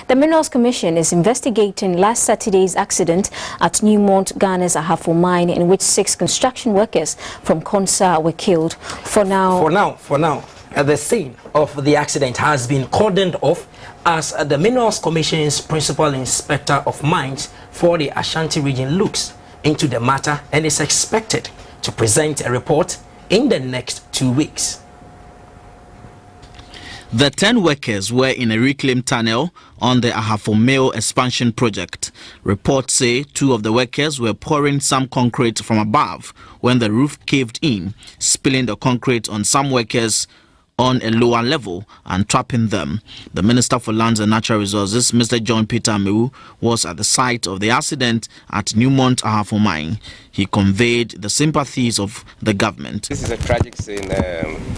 The Minerals Commission is investigating last Saturday's accident at Newmont, Ghana's Ahafo mine, in which 6 construction workers from Consar were killed. For now, the scene of the accident has been cordoned off as the Minerals Commission's principal inspector of mines for the Ashanti Region looks into the matter and is expected to present a report in the next 2 weeks. The 10 workers were in a reclaimed tunnel on the Ahafo mill expansion project. Reports say 2 of the workers were pouring some concrete from above when the roof caved in, spilling the concrete on some workers on a lower level and trapping them. The Minister for Lands and Natural Resources, Mr. John Peter Amewu, was at the site of the accident at Newmont Ahafo mine. He conveyed the sympathies of the government. This is a tragic scene.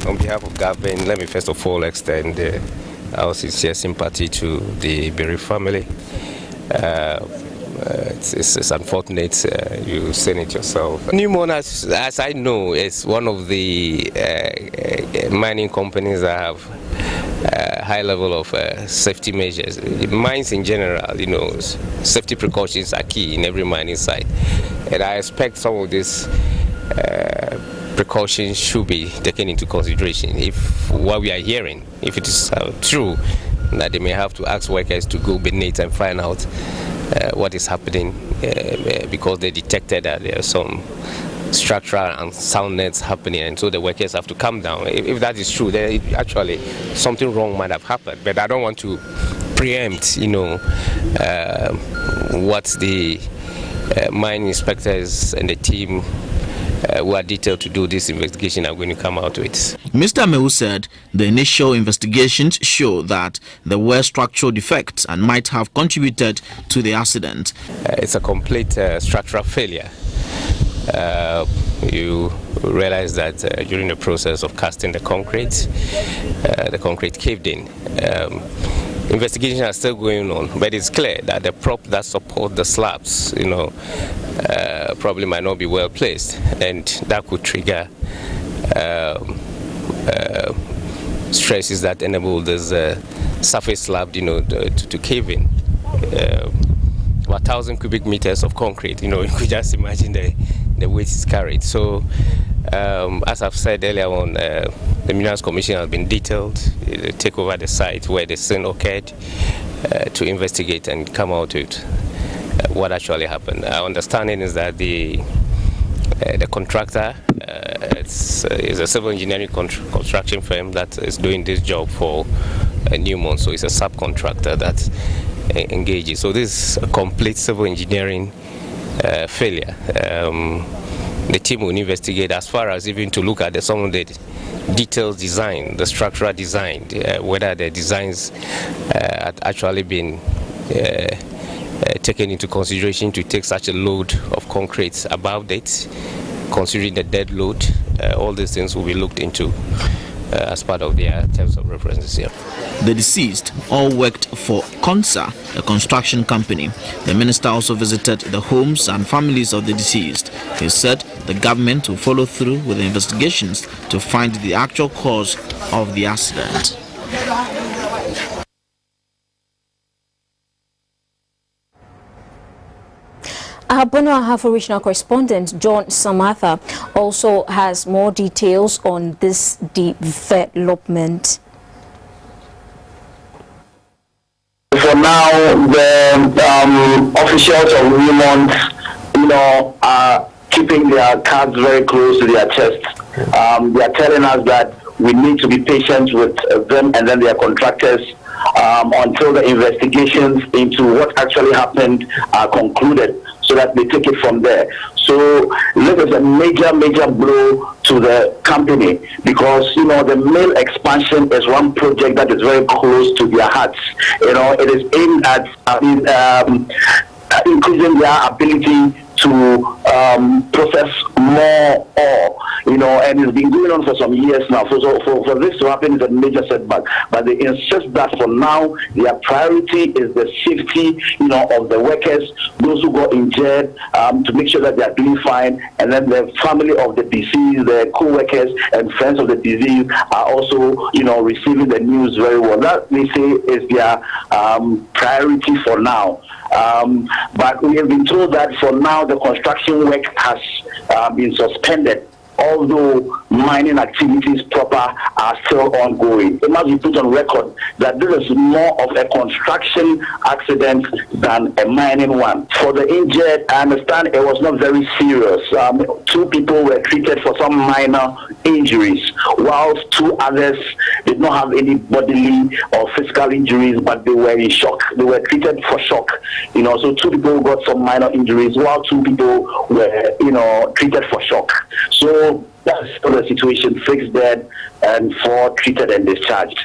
On behalf of government, let me first of all extend our sincere sympathy to the bereaved family. It's unfortunate, you've seen it yourself. Newmont, as I know, is one of the mining companies that have a high level of safety measures. Mines in general, you know, safety precautions are key in every mining site. And I expect some of these precautions should be taken into consideration. If what we are hearing, if it is true, that they may have to ask workers to go beneath and find out what is happening because they detected that there are some structural unsoundness happening, and so the workers have to come down. If that is true, then actually something wrong might have happened. But I don't want to preempt, you know, what the mine inspectors and the team who are detailed to do this investigation are going to come out with. Mr. Amewu said the initial investigations show that there were structural defects and might have contributed to the accident. It's a complete structural failure. You realize that during the process of casting the concrete caved in. Investigations are still going on, but it's clear that the prop that support the slabs, you know, probably might not be well placed, and that could trigger stresses that enable this surface slab, you know, to cave in. About 1,000 cubic meters of concrete, you know, you could just imagine the weight is carried. So, as I've said earlier on, the Minerals Commission has been detailed to take over the site where the scene occurred to investigate and come out with what actually happened. Our understanding is that the contractor is a civil engineering construction firm that is doing this job for Newmont, so it's a subcontractor that engages. So this is a complete civil engineering failure. The team will investigate as far as even to look at some of the detailed design, the structural design, whether the designs had actually been taken into consideration to take such a load of concrete above it, considering the dead load. All these things will be looked into as part of their terms of references here. The deceased all worked for Consar, a construction company. The minister also visited the homes and families of the deceased. He said the government will follow through with the investigations to find the actual cause of the accident. Our Ahafo regional correspondent John Samatha also has more details on this development. For now, the officials of Newmont, you know, are keeping their cards very close to their chest. They are telling us that we need to be patient with them and then their contractors until the investigations into what actually happened are concluded, so that they take it from there. So this is a major blow to the company, because, you know, the mill expansion is one project that is very close to their hearts. You know, it is aimed at increasing their ability to process more ore, and it's been going on for some years now. For this to happen is a major setback. But they insist that for now, their priority is the safety, of the workers, those who got injured, to make sure that they are doing fine, and then the family of the deceased, the co-workers and friends of the deceased are also, receiving the news very well. That, they say, is their priority for now. But we have been told that for now the construction work has been suspended, although mining activities proper are still ongoing. It must be put on record that this is more of a construction accident than a mining one. For the injured, I understand it was not very serious. 2 people were treated for some minor injuries, whilst 2 others did not have any bodily or physical injuries, but they were in shock. They were treated for shock. So 2 people got some minor injuries, while 2 people were, treated for shock. So that's the situation, 6 dead and 4 treated and discharged.